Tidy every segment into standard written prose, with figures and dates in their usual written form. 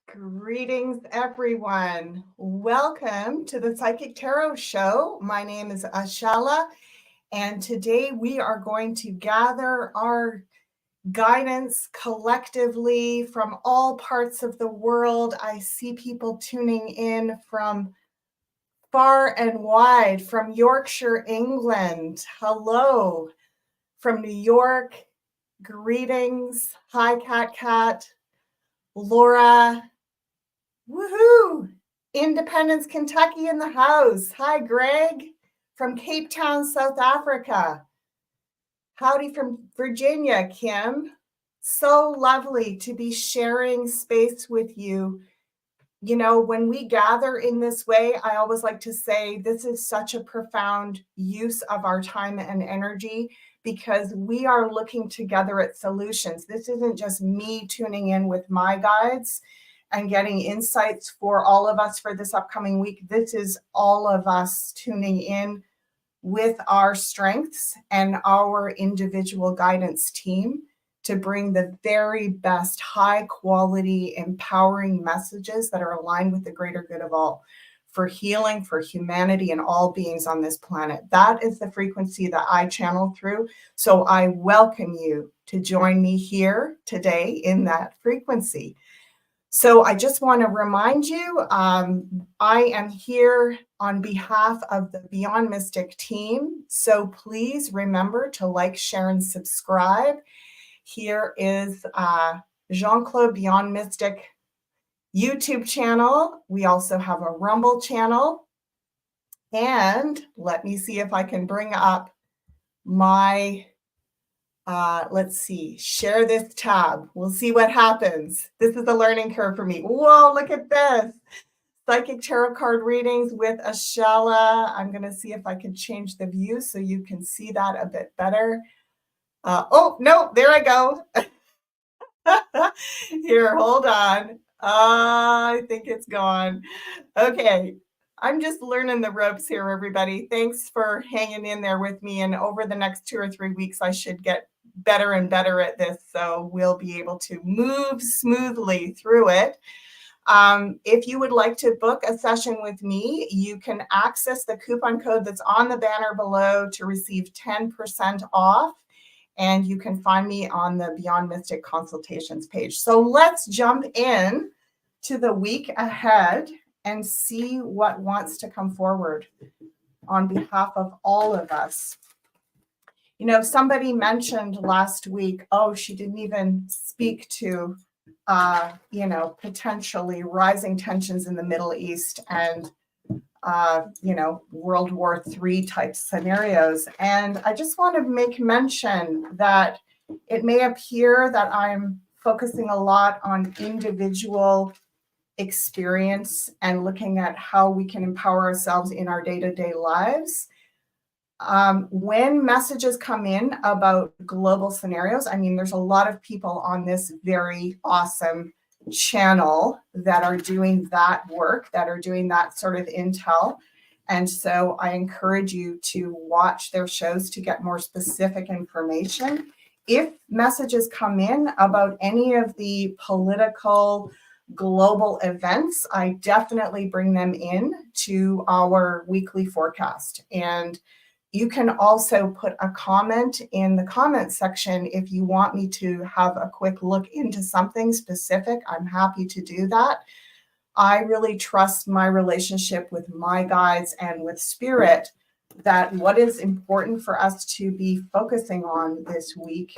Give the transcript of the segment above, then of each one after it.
Greetings, everyone. Welcome to the Psychic Tarot Show. My name is ASHALA, and today we are going to gather our guidance collectively from all parts of the world. I see people tuning in from far and wide, from Yorkshire, England. Hello. From New York, greetings. Hi, Cat. Laura. Woohoo! Independence, Kentucky in the house. Hi, Greg from Cape Town, South Africa. Howdy from Virginia, Kim. So lovely to be sharing space with you. You know, when we gather in this way, I always like to say this is such a profound use of our time and energy because we are looking together at solutions. This isn't just me tuning in with my guides and getting insights for all of us for this upcoming week. This is all of us tuning in with our strengths and our individual guidance team to bring the very best high quality, empowering messages that are aligned with the greater good of all, for healing, for humanity and all beings on this planet. That is the frequency that I channel through. So I welcome you to join me here today in that frequency. So I just want to remind you, I am here on behalf of the Beyond Mystic team. So please remember to like, share, and subscribe. Here is Jean-Claude Beyond Mystic YouTube channel. We also have a Rumble channel. And let me see if I can bring up my let's see, share this tab. We'll see what happens. This is a learning curve for me. Whoa, look at this. Psychic tarot card readings with ASHALA. I'm going to see if I can change the view so you can see that a bit better. Oh, no, there I go. Here, hold on. I think it's gone. Okay. I'm just learning the ropes here, everybody. Thanks for hanging in there with me. And over the next 2 or 3 weeks, I should get better and better at this. So we'll be able to move smoothly through it. If you would like to book a session with me, you can access the coupon code that's on the banner below to receive 10% off. And you can find me on the Beyond Mystic consultations page. So let's jump in to the week ahead and see what wants to come forward on behalf of all of us. You know, somebody mentioned last week, oh, she didn't even speak to, you know, potentially rising tensions in the Middle East and, you know, World War III type scenarios. And I just want to make mention that it may appear that I'm focusing a lot on individual experience and looking at how we can empower ourselves in our day-to-day lives. When messages come in about global scenarios, I mean, there's a lot of people on this very awesome channel that are doing that work, that are doing that sort of intel. And so I encourage you to watch their shows to get more specific information. If messages come in about any of the political global events, I definitely bring them in to our weekly forecast. And you can also put a comment in the comment section if you want me to have a quick look into something specific. I'm happy to do that. I really trust my relationship with my guides and with spirit that what is important for us to be focusing on this week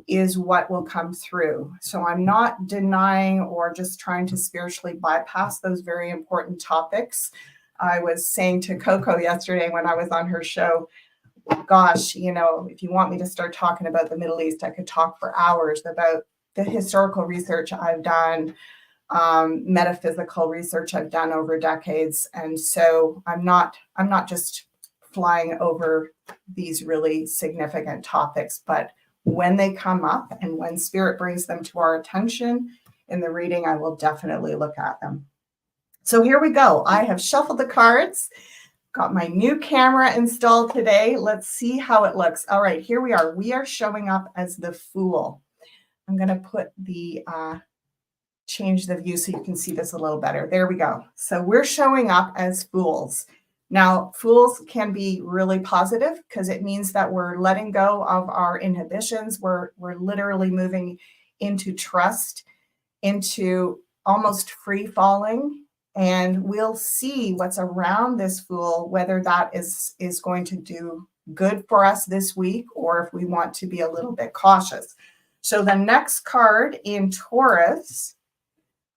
is what will come through. So I'm not denying or just trying to spiritually bypass those very important topics. I was saying to Coco yesterday when I was on her show, gosh, you know, if you want me to start talking about the Middle East, I could talk for hours about the historical research I've done, metaphysical research I've done over decades. And so I'm not just flying over these really significant topics, but when they come up and when spirit brings them to our attention in the reading, I will definitely look at them. So here we go. I have shuffled the cards, got my new camera installed today. Let's see how it looks. All right, here we are. We are showing up as the Fool. I'm going to put the change the view so you can see this a little better. There we go. So we're showing up as fools. Now, fools can be really positive because it means that we're letting go of our inhibitions. We're literally moving into trust, into almost free falling, and we'll see what's around this fool, whether that is going to do good for us this week or if we want to be a little bit cautious. So the next card in Taurus,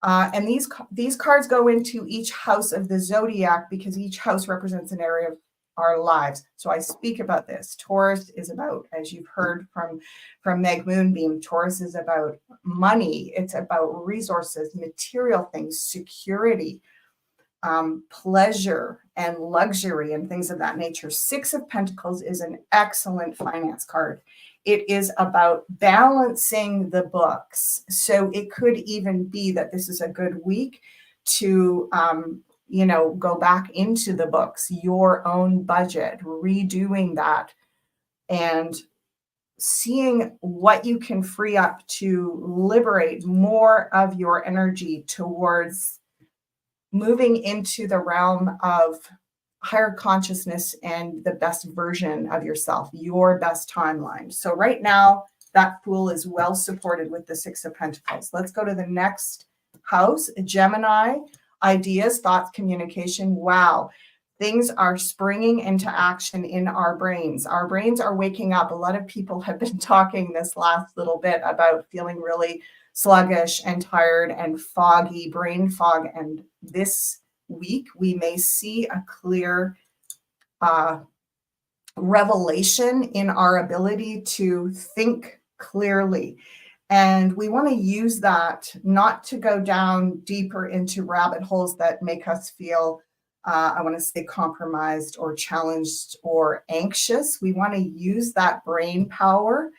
and these cards go into each house of the zodiac because each house represents an area of our lives. So I speak about this. Taurus is about, as you've heard from Meg Moonbeam, Taurus is about money. It's about resources, material things, security, pleasure and luxury and things of that nature. Six of Pentacles is an excellent finance card. It is about balancing the books. So it could even be that this is a good week to, go back into the books, your own budget, redoing that, and seeing what you can free up to liberate more of your energy towards moving into the realm of higher consciousness and the best version of yourself, your best timeline. So right now, that Fool is well supported with the Six of Pentacles. Let's go to the next house, Gemini, ideas, thoughts, communication. Wow. Things are springing into action in our brains. Our brains are waking up. A lot of people have been talking this last little bit about feeling really sluggish and tired and foggy, brain fog. And this week, we may see a clear revelation in our ability to think clearly. And we want to use that not to go down deeper into rabbit holes that make us feel, I want to say, compromised or challenged or anxious. We want to use that brain power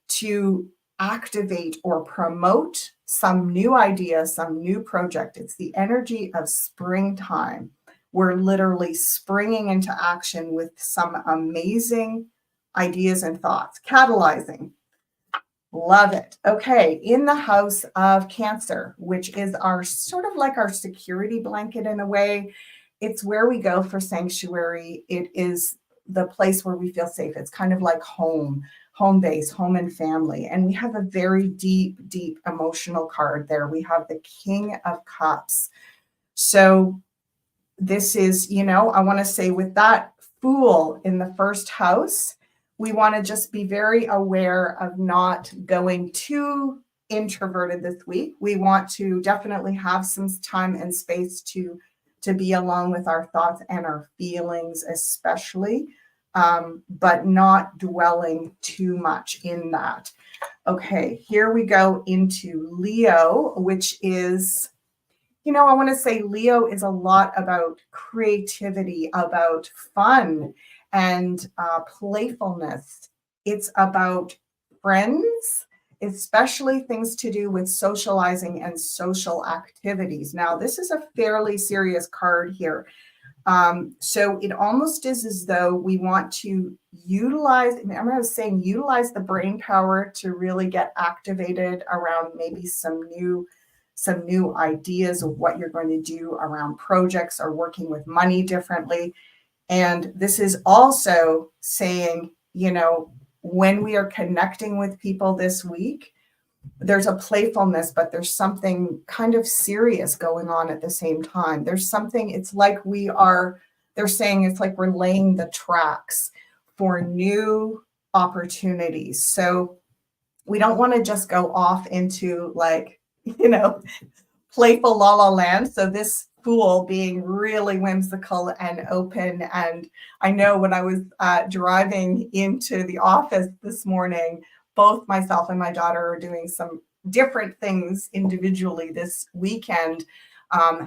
to activate or promote some new idea, some new project. It's the energy of springtime. We're literally springing into action with some amazing ideas and thoughts, catalyzing. Love it. Okay, in the house of Cancer, which is our sort of like our security blanket in a way. It's where we go for sanctuary. It is the place where we feel safe. It's kind of like home base, home and family. And we have a very deep, deep emotional card there. We have the King of Cups. So this is, I want to say with that Fool in the first house, we want to just be very aware of not going too introverted this week. We want to definitely have some time and space to be alone with our thoughts and our feelings, especially, but not dwelling too much in that. Okay, here we go into Leo, which is, I want to say Leo is a lot about creativity, about fun and playfulness. It's about friends, especially things to do with socializing and social activities. Now, this is a fairly serious card here. So it almost is as though we want to utilize, remember I was saying, utilize the brain power to really get activated around maybe some new ideas of what you're going to do around projects or working with money differently. And this is also saying, when we are connecting with people this week, there's a playfulness, but there's something kind of serious going on at the same time. There's something, it's like they're saying it's like we're laying the tracks for new opportunities. So we don't want to just go off into playful la la land. So this Fool being really whimsical and open. And I know when I was driving into the office this morning, both myself and my daughter are doing some different things individually this weekend,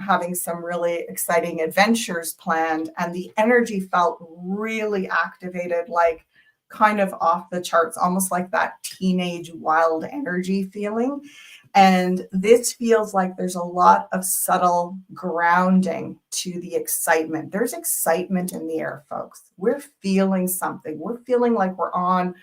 having some really exciting adventures planned. And the energy felt really activated, like kind of off the charts, almost like that teenage wild energy feeling. And this feels like there's a lot of subtle grounding to the excitement. There's excitement in the air, folks. We're feeling something. We're feeling like we're on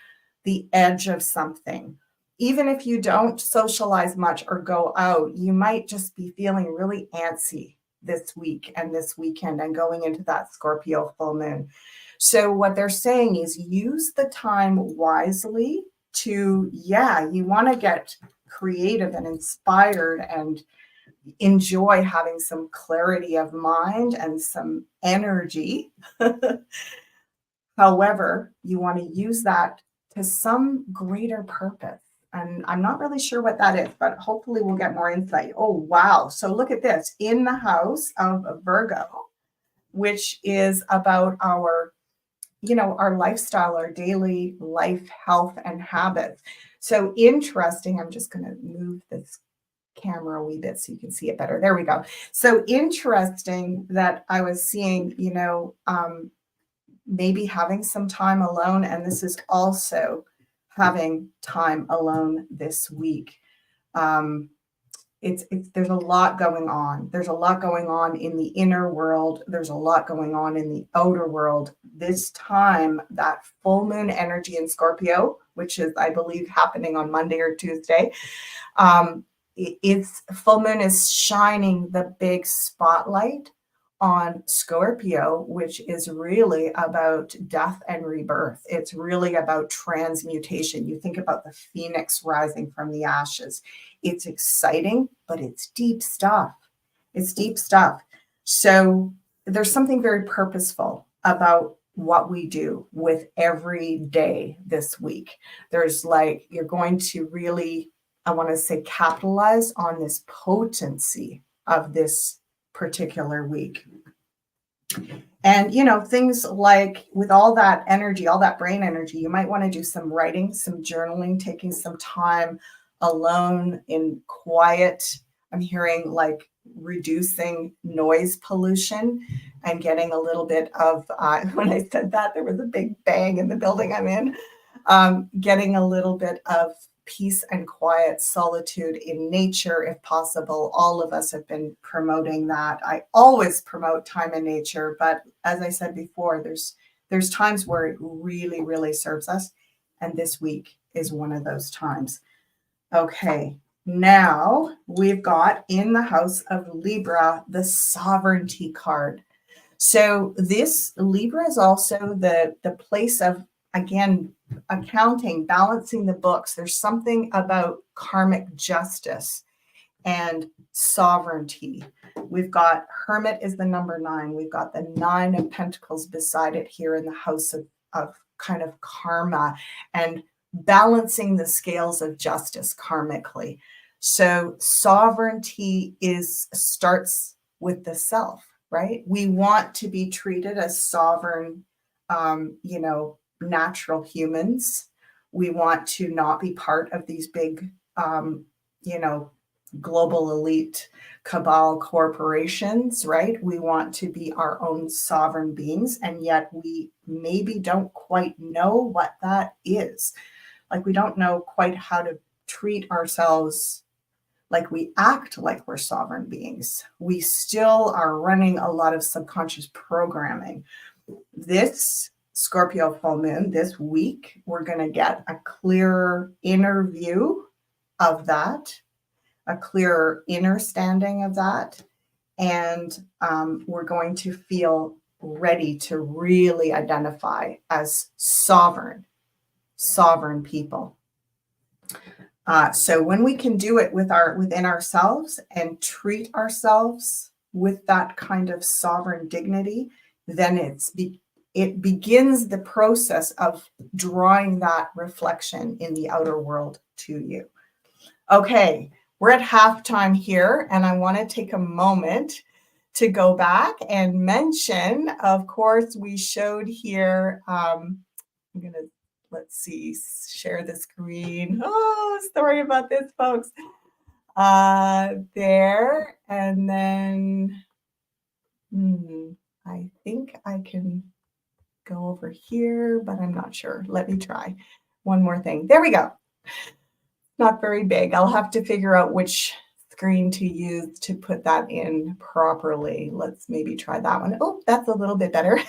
the edge of something. even if you don't socialize much or go out, you might just be feeling really antsy this week and this weekend and going into that Scorpio full moon. So what they're saying is use the time wisely to, yeah, you want to get creative and inspired and enjoy having some clarity of mind and some energy. However, you want to use that to some greater purpose. And I'm not really sure what that is, but hopefully we'll get more insight. Oh, wow. So look at this in the house of Virgo, which is about our, our lifestyle, our daily life, health, and habits. So interesting. I'm just going to move this camera a wee bit so you can see it better. There we go. So interesting that I was seeing, maybe having some time alone. And this is also having time alone this week. There's a lot going on. There's a lot going on in the inner world. There's a lot going on in the outer world. This time, that full moon energy in Scorpio, which is, I believe, happening on Monday or Tuesday, it's full moon is shining the big spotlight on Scorpio, which is really about death and rebirth. It's really about transmutation. You think about the phoenix rising from the ashes. It's exciting, but it's deep stuff. It's deep stuff. So there's something very purposeful about what we do with every day this week. There's you're going to really, I want to say, capitalize on this potency of this particular week. And, things like with all that energy, all that brain energy, you might want to do some writing, some journaling, taking some time alone in quiet. I'm hearing reducing noise pollution and getting a little bit of, when I said that, there was a big bang in the building I'm in, getting a little bit of peace and quiet, solitude in nature, if possible. All of us have been promoting that. I always promote time in nature, but as I said before, there's times where it really, really serves us. And this week is one of those times. Okay, now we've got in the house of Libra, the sovereignty card. So this Libra is also the place of, again, accounting, balancing the books. There's something about karmic justice and sovereignty. We've got Hermit is the number 9. We've got the 9 of Pentacles beside it here in the house of kind of karma and balancing the scales of justice karmically. So sovereignty starts with the self, right? We want to be treated as sovereign, natural humans. We want to not be part of these big, global elite cabal corporations, right? We want to be our own sovereign beings, and yet we maybe don't quite know what that is. We don't know quite how to treat ourselves like we act like we're sovereign beings. We still are running a lot of subconscious programming. This Scorpio full moon this week, we're going to get a clearer inner view of that, a clearer inner standing of that. And we're going to feel ready to really identify as sovereign people. So when we can do it within ourselves and treat ourselves with that kind of sovereign dignity, then it begins the process of drawing that reflection in the outer world to you. Okay, we're at halftime here, and I want to take a moment to go back and mention, of course, we showed here, I'm going to, let's see, share the screen. Oh, sorry about this, folks. There, and then I think I can go over here, but I'm not sure. Let me try one more thing. There we go. Not very big. I'll have to figure out which screen to use to put that in properly. Let's maybe try that one. Oh, that's a little bit better.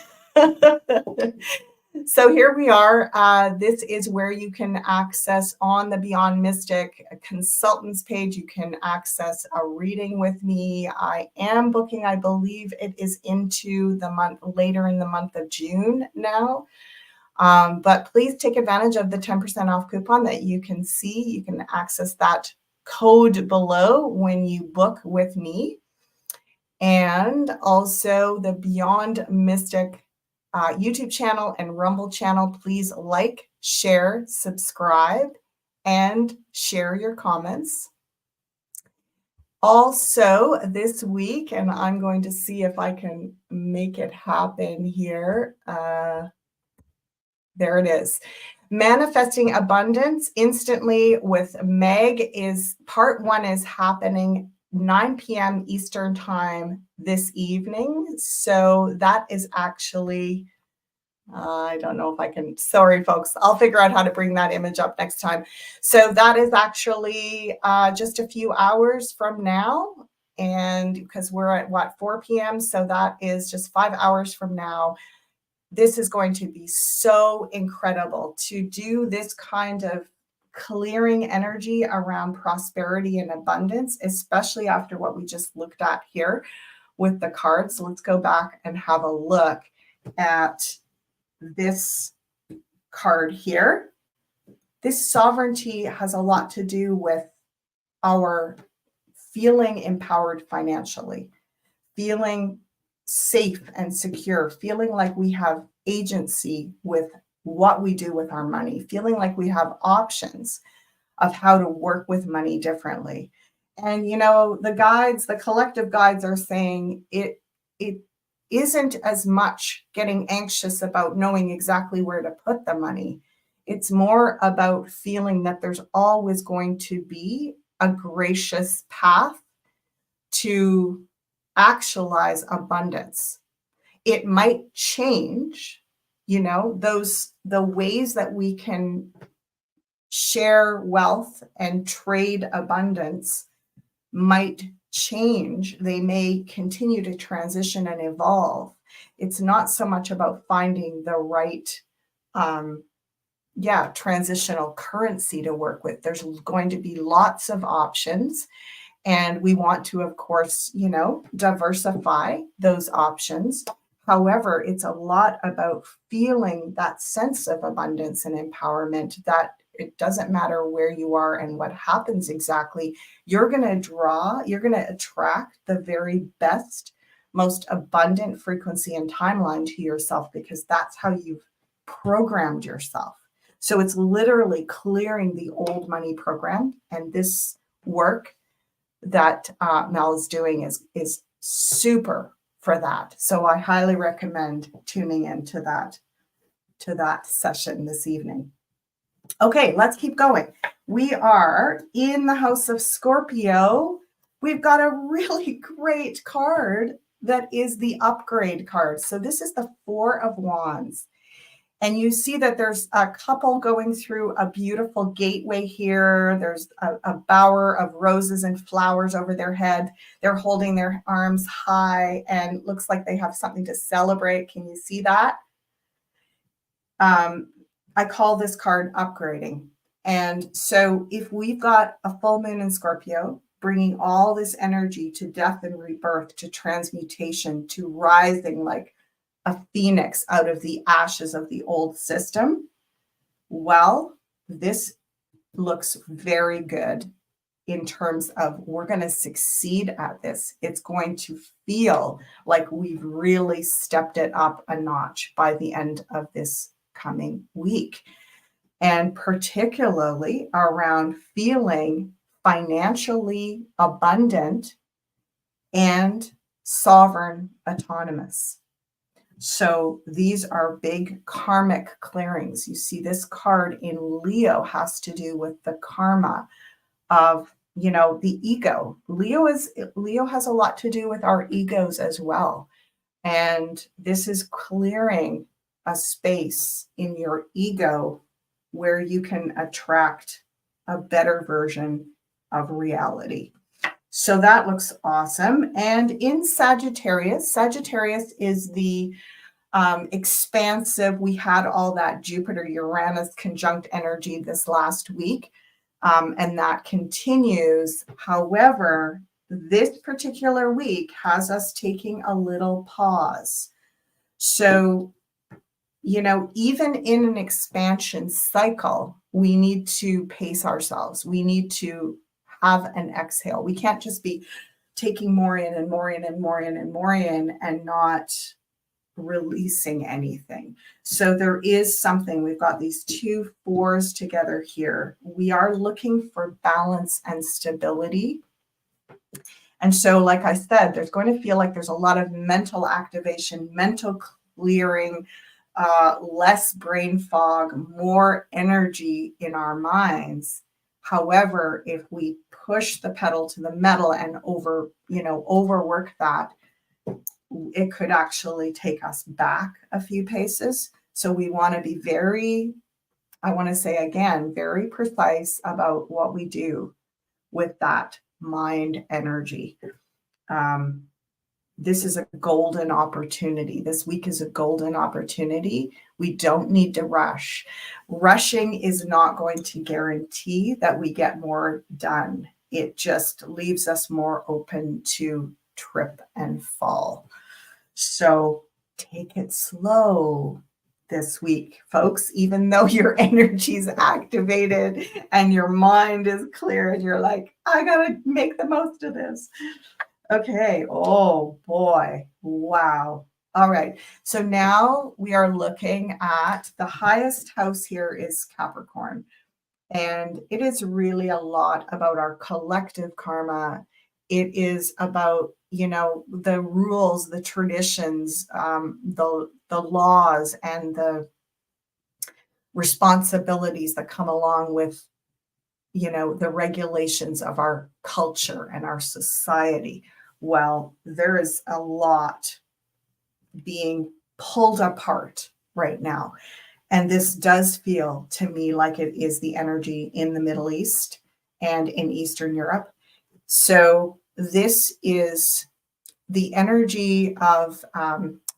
So here we are. This is where you can access on the Beyond Mystic consultants page. You can access a reading with me. I am booking, I believe it is into the month, later in the month of June now. But please take advantage of the 10% off coupon that you can see. You can access that code below when you book with me. And also the Beyond Mystic YouTube channel and Rumble channel. Please like, share, subscribe, and share your comments. Also this week, and I'm going to see if I can make it happen here. There it is. Manifesting Abundance Instantly with Meg is part 1 is happening 9 p.m. Eastern time this evening. So that is actually, I don't know if I can, sorry folks, I'll figure out how to bring that image up next time. So that is actually just a few hours from now. And because we're at what, 4 p.m. So that is just 5 hours from now. This is going to be so incredible to do this kind of clearing energy around prosperity and abundance, especially after what we just looked at here with the cards. So let's go back and have a look at this card here. This sovereignty has a lot to do with our feeling empowered financially, feeling safe and secure, feeling like we have agency with what we do with our money, feeling like we have options of how to work with money differently. And you know, the guides, the collective guides are saying it isn't as much getting anxious about knowing exactly where to put the money. It's more about feeling that there's always going to be a gracious path to actualize abundance. It might change, you know, the ways that we can share wealth and trade abundance might change. They may continue to transition and evolve. It's not so much about finding the right transitional currency to work with. There's going to be lots of options. And we want to, of course, you know, diversify those options. However, it's a lot about feeling that sense of abundance and empowerment, that it doesn't matter where you are and what happens exactly. You're going to attract the very best, most abundant frequency and timeline to yourself, because that's how you've programmed yourself. So it's literally clearing the old money program. And this work that Mel is doing is super for that. So I highly recommend tuning into that session this evening. Okay, let's keep going. We are in the house of Scorpio. We've got a really great card that is the upgrade card. So this is the Four of Wands. And you see that there's a couple going through a beautiful gateway here. There's a bower of roses and flowers over their head. They're holding their arms high and looks like they have something to celebrate. Can you see that? I call this card upgrading. And so if we've got a full moon in Scorpio, bringing all this energy to death and rebirth, to transmutation, to rising like a phoenix out of the ashes of the old system, well, this looks very good in terms of we're going to succeed at this. It's going to feel like we've really stepped it up a notch by the end of this coming week. And particularly around feeling financially abundant and sovereign autonomous. So these are big karmic clearings. You see this card in Leo has to do with the karma of, you know, the ego. Leo has a lot to do with our egos as well. And this is clearing a space in your ego where you can attract a better version of reality. So that looks awesome. And in Sagittarius, Sagittarius is the expansive. We had all that Jupiter-Uranus conjunct energy this last week, and that continues. However, this particular week has us taking a little pause. So, you know, even in an expansion cycle, we need to pace ourselves. We need to have an exhale. We can't just be taking more in and more in and more in and more in and not releasing anything. So there is something. We've got these 2 4s together here. We are looking for balance and stability. And so, like I said, there's going to feel like there's a lot of mental activation, mental clearing, less brain fog, more energy in our minds. However, if we push the pedal to the metal and overwork that, it could actually take us back a few paces. So we want to be very, I want to say again, very precise about what we do with that mind energy. This is a golden opportunity. This week is a golden opportunity. We don't need to rush. Rushing is not going to guarantee that we get more done. It just leaves us more open to trip and fall. So take it slow this week, folks, even though your energy is activated and your mind is clear and you're like, I got to make the most of this. Okay. Oh boy. Wow. All right. So now we are looking at the highest house here is Capricorn. And it is really a lot about our collective karma. It is about, you know, the rules, the traditions, the laws, and the responsibilities that come along with, you know, the regulations of our culture and our society. Well, there is a lot being pulled apart right now. And this does feel to me like it is the energy in the Middle East and in Eastern Europe. So this is the energy of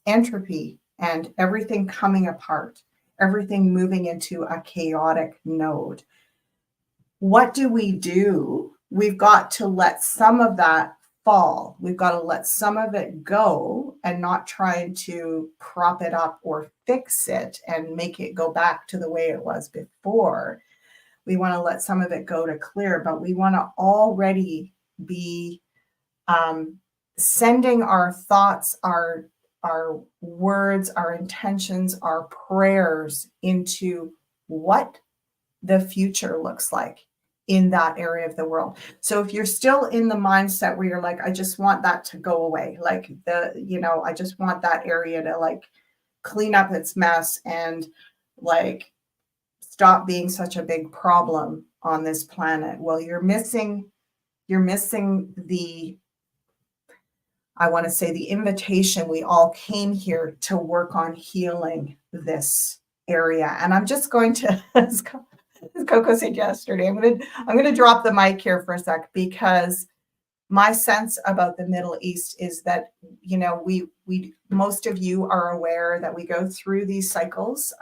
entropy and everything coming apart, everything moving into a chaotic node. What do? We've got to let some of that fall. We've got to let some of it go and not try to prop it up or fix it and make it go back to the way it was before. We want to let some of it go to clear, but we want to already be sending our thoughts, our words, our intentions, our prayers into what the future looks like in that area of the world. So if you're still in the mindset where you're like, I just want that to go away, like I just want that area to like clean up its mess and like stop being such a big problem on this planet. Well, you're missing the, I want to say, the invitation. We all came here to work on healing this area. And I'm just going to, as Coco said yesterday, I'm going to drop the mic here for a sec, because my sense about the Middle East is that, you know, we most of you are aware that we go through these cycles,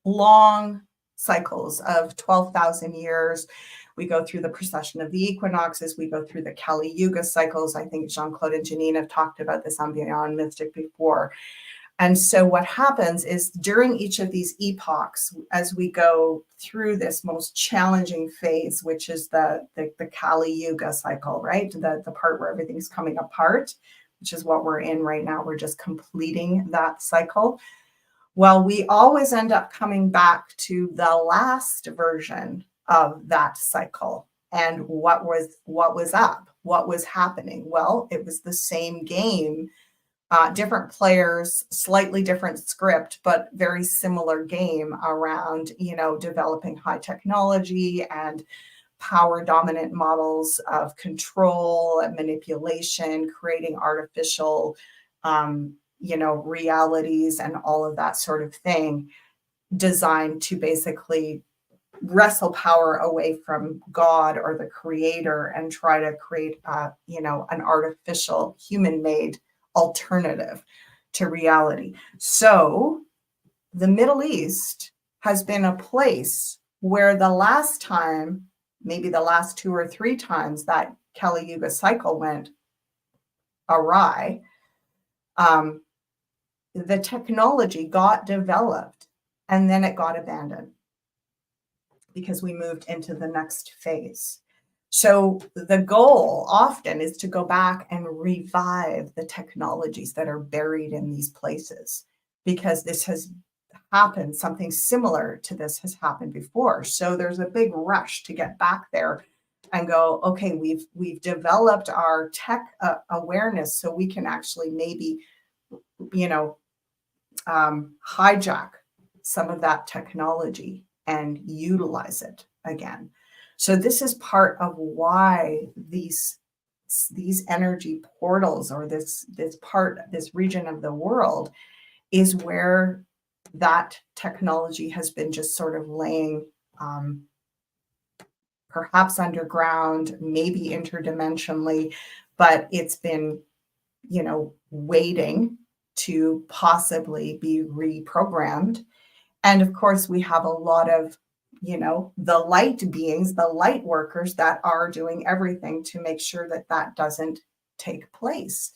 long cycles of 12,000 years. We go through the precession of the equinoxes. We go through the Kali Yuga cycles. I think Jean-Claude and Janine have talked about this on Beyond Mystic before. And so what happens is during each of these epochs, as we go through this most challenging phase, which is the Kali Yuga cycle, right? The part where everything's coming apart, which is what we're in right now. We're just completing that cycle. Well, we always end up coming back to the last version of that cycle. And what was up? What was happening? Well, it was the same game. Different players, slightly different script, but very similar game around, you know, developing high technology and power dominant models of control and manipulation, creating artificial, realities and all of that sort of thing, designed to basically wrestle power away from God or the creator and try to create, an artificial human-made alternative to reality. So the Middle East has been a place where the last time, maybe the last 2 or 3 times that Kali Yuga cycle went awry, the technology got developed and then it got abandoned because we moved into the next phase. So the goal often is to go back and revive the technologies that are buried in these places, because this has happened, something similar to this has happened before. So there's a big rush to get back there and go, okay, we've developed our tech awareness so we can actually maybe, hijack some of that technology and utilize it again. So this is part of why these energy portals, or this region of the world, is where that technology has been just sort of laying, perhaps underground, maybe interdimensionally, but it's been, waiting to possibly be reprogrammed. And of course, we have a lot of, the light beings, the light workers that are doing everything to make sure that that doesn't take place.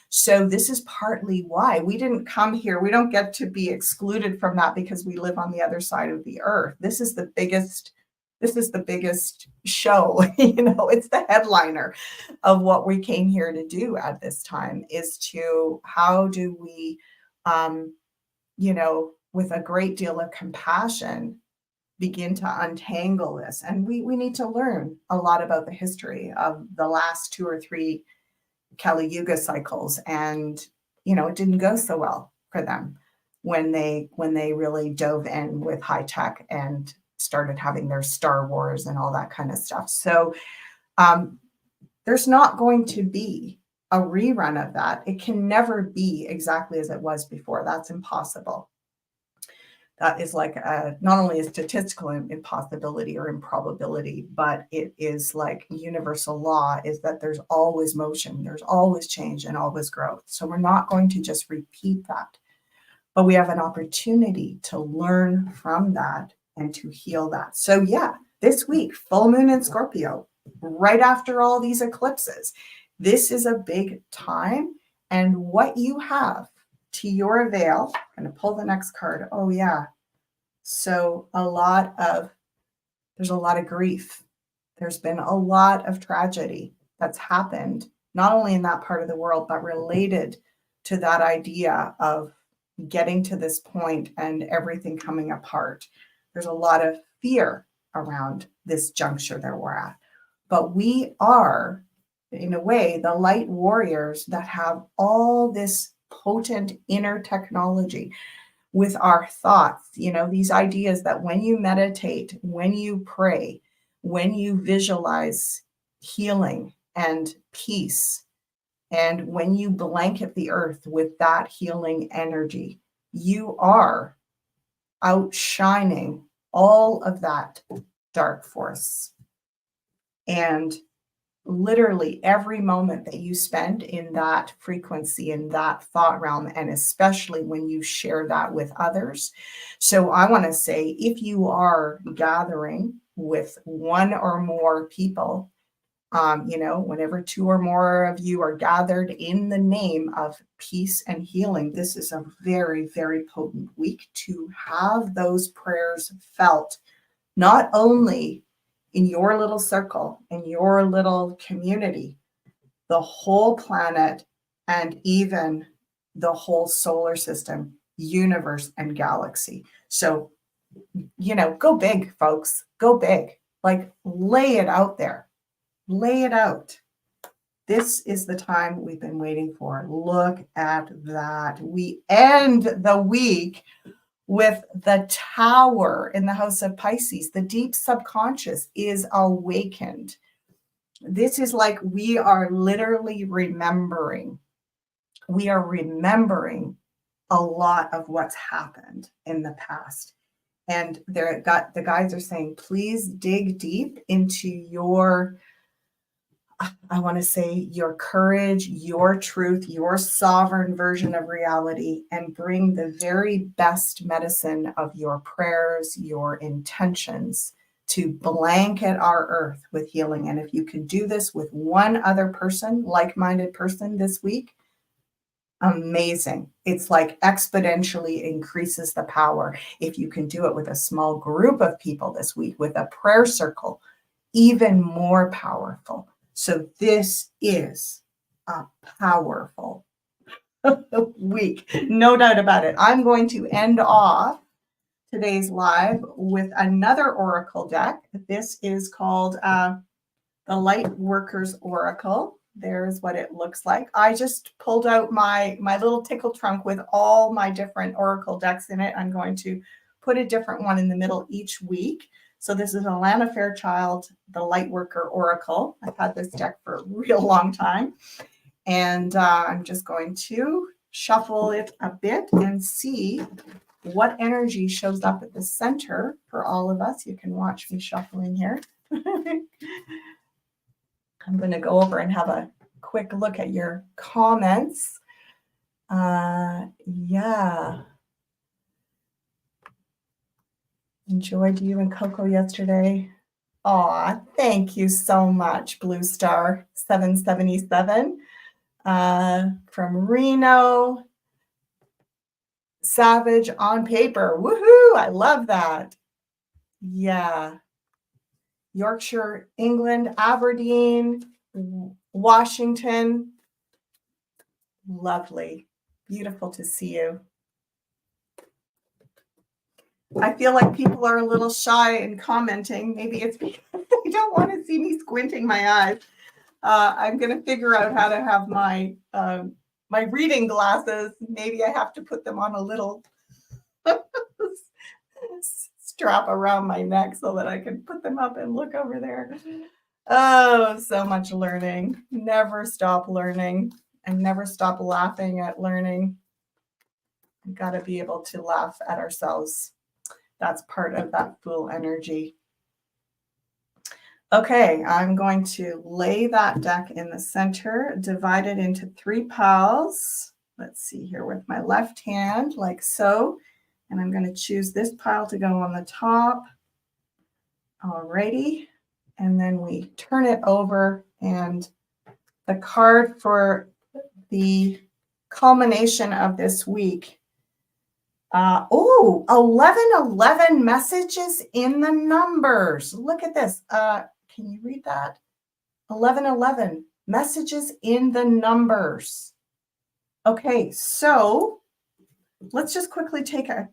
So this is partly why we didn't come here. We don't get to be excluded from that because we live on the other side of the earth. This is the biggest show. It's the headliner of what we came here to do at this time, is to, how do we, with a great deal of compassion, begin to untangle this. And we need to learn a lot about the history of the last 2 or 3 Kali Yuga cycles. And, it didn't go so well for them when they really dove in with high tech and started having their Star Wars and all that kind of stuff. So there's not going to be a rerun of that. It can never be exactly as it was before. That's impossible. That is like not only a statistical impossibility or improbability, but it is like universal law, is that there's always motion, there's always change and always growth. So we're not going to just repeat that, but we have an opportunity to learn from that and to heal that. So yeah, this week, full moon in Scorpio, right after all these eclipses, this is a big time. And what you have to your avail, I'm going to pull the next card. Oh yeah. So there's a lot of grief. There's been a lot of tragedy that's happened, not only in that part of the world, but related to that idea of getting to this point and everything coming apart. There's a lot of fear around this juncture that we're at. But we are, in a way, the light warriors that have all this potent inner technology with our thoughts, these ideas that when you meditate, when you pray, when you visualize healing and peace, and when you blanket the earth with that healing energy, you are outshining all of that dark force. And literally every moment that you spend in that frequency, in that thought realm, and especially when you share that with others. So I want to say, if you are gathering with 1 or more people, whenever 2 or more of you are gathered in the name of peace and healing, this is a very, very potent week to have those prayers felt, not only in your little circle, in your little community, the whole planet, and even the whole solar system, universe, and galaxy. So, go big, folks. Go big. Like, lay it out there. Lay it out. This is the time we've been waiting for. Look at that. We end the week with the Tower in the house of Pisces. The deep subconscious is awakened. This is like we are literally remembering. We are remembering a lot of what's happened in the past. And the guides are saying, please dig deep into your I want to say your courage, your truth, your sovereign version of reality, and bring the very best medicine of your prayers, your intentions to blanket our earth with healing. And if you can do this with one other person, like-minded person this week, amazing. It's like exponentially increases the power. If you can do it with a small group of people this week with a prayer circle, even more powerful. So this is a powerful week, no doubt about it. I'm going to end off today's live with another oracle deck. This is called the Light Workers Oracle. There's what it looks like. I just pulled out my little tickle trunk with all my different oracle decks in it. I'm going to put a different one in the middle each week. So this is Alana Fairchild, the Lightworker Oracle. I've had this deck for a real long time. And I'm just going to shuffle it a bit and see what energy shows up at the center for all of us. You can watch me shuffling here. I'm going to go over and have a quick look at your comments. Yeah. Enjoyed you and Coco yesterday. Aw, thank you so much, Blue Star 777 from Reno. Savage on paper. Woohoo! I love that. Yeah. Yorkshire, England, Aberdeen, Washington. Lovely. Beautiful to see you. I feel like people are a little shy in commenting. Maybe it's because they don't want to see me squinting my eyes. I'm going to figure out how to have my my reading glasses. Maybe I have to put them on a little strap around my neck so that I can put them up and look over there. Oh, so much learning. Never stop learning and never stop laughing at learning. We've got to be able to laugh at ourselves. That's part of that Fool energy. Okay, I'm going to lay that deck in the center, divide it into 3 piles. Let's see here with my left hand, like so. And I'm going to choose this pile to go on the top. Alrighty. And then we turn it over, and the card for the culmination of this week. 1111 messages in the numbers. Look at this. Can you read that? 1111 messages in the numbers. Okay, so let's just quickly take a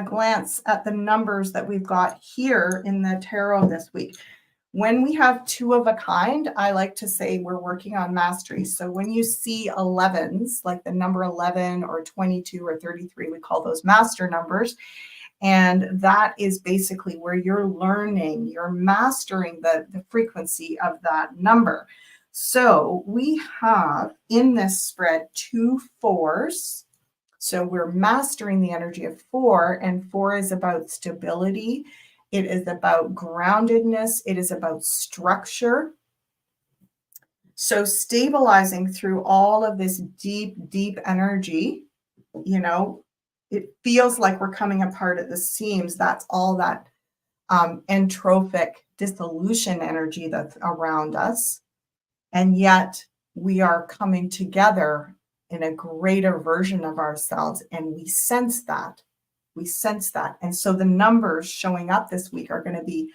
glance at the numbers that we've got here in the tarot this week. When we have 2 of a kind, I like to say we're working on mastery. So when you see 11s, like the number 11 or 22 or 33, we call those master numbers. And that is basically where you're learning, you're mastering the frequency of that number. So we have in this spread 2 4s. So we're mastering the energy of 4, and 4 is about stability. It is about groundedness. It is about structure. So stabilizing through all of this deep, deep energy, you know, it feels like we're coming apart at the seams. That's all that entropic dissolution energy that's around us. And yet we are coming together in a greater version of ourselves, and we sense that. We sense that. And so the numbers showing up this week are going to be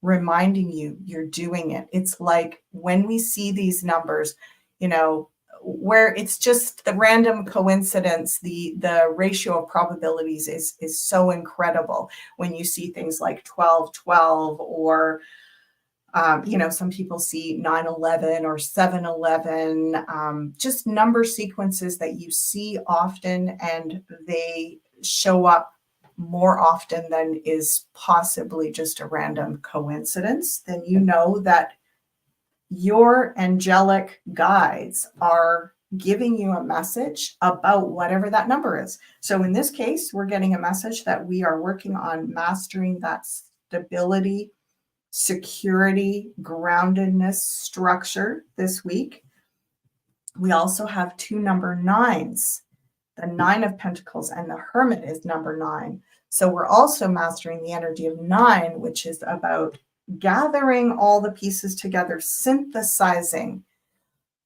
reminding you you're doing it. It's like when we see these numbers, you know, where it's just the random coincidence, the ratio of probabilities is so incredible when you see things like 1212 or you know, some people see 911 or 711, just number sequences that you see often, and they show up more often than is possibly just a random coincidence. Then you know that your angelic guides are giving you a message about whatever that number is. So in this case, we're getting a message that we are working on mastering that stability security, groundedness, structure this week. We also have 2 number 9s. The 9 of Pentacles and the Hermit is number 9. So we're also mastering the energy of 9, which is about gathering all the pieces together, synthesizing.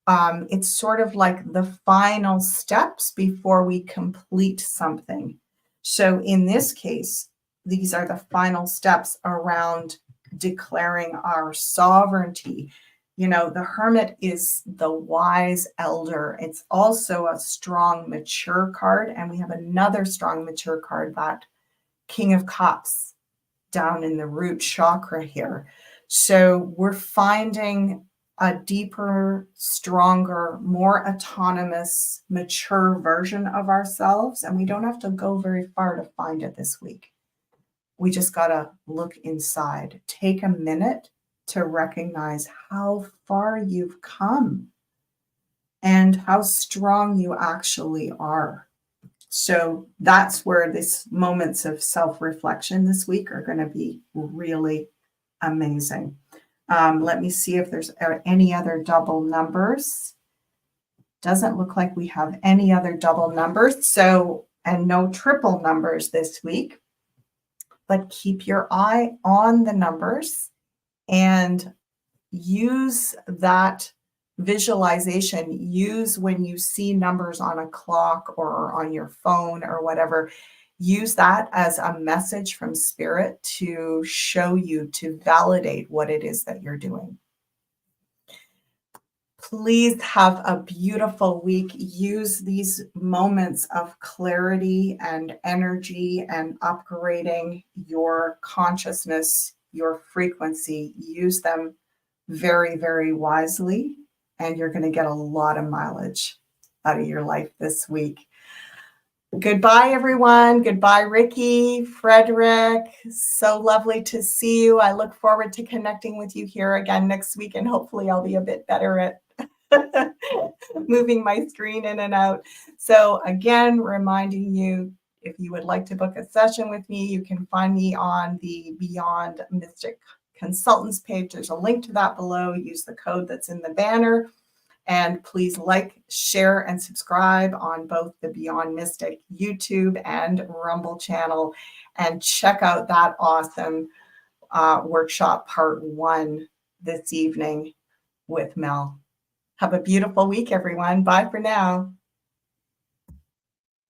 It's sort of like the final steps before we complete something. So in this case, these are the final steps around declaring our sovereignty. You know, the Hermit is the wise elder. It's also a strong, mature card. And we have another strong, mature card, that King of Cups down in the root chakra here. So we're finding a deeper, stronger, more autonomous, mature version of ourselves. And we don't have to go very far to find it this week. We just got to look inside. Take a minute to recognize how far you've come and how strong you actually are. So that's where these moments of self-reflection this week are going to be really amazing. Let me see if there's any other double numbers. Doesn't look like we have any other double numbers. So, and no triple numbers this week. But keep your eye on the numbers and use that visualization. Use when you see numbers on a clock or on your phone or whatever, use that as a message from Spirit to show you, to validate what it is that you're doing. Please have a beautiful week. Use these moments of clarity and energy and upgrading your consciousness, your frequency. Use them very, very wisely, and you're going to get a lot of mileage out of your life this week. Goodbye, everyone. Goodbye, Ricky, Frederick. So lovely to see you. I look forward to connecting with you here again next week, and hopefully I'll be a bit better at moving my screen in and out. So again, reminding you, if you would like to book a session with me, you can find me on the Beyond Mystic Consultants page. There's a link to that below. Use the code that's in the banner. And please like, share, and subscribe on both the Beyond Mystic YouTube and Rumble channel. And check out that awesome workshop part 1 this evening with Mel. Have a beautiful week, everyone. Bye for now.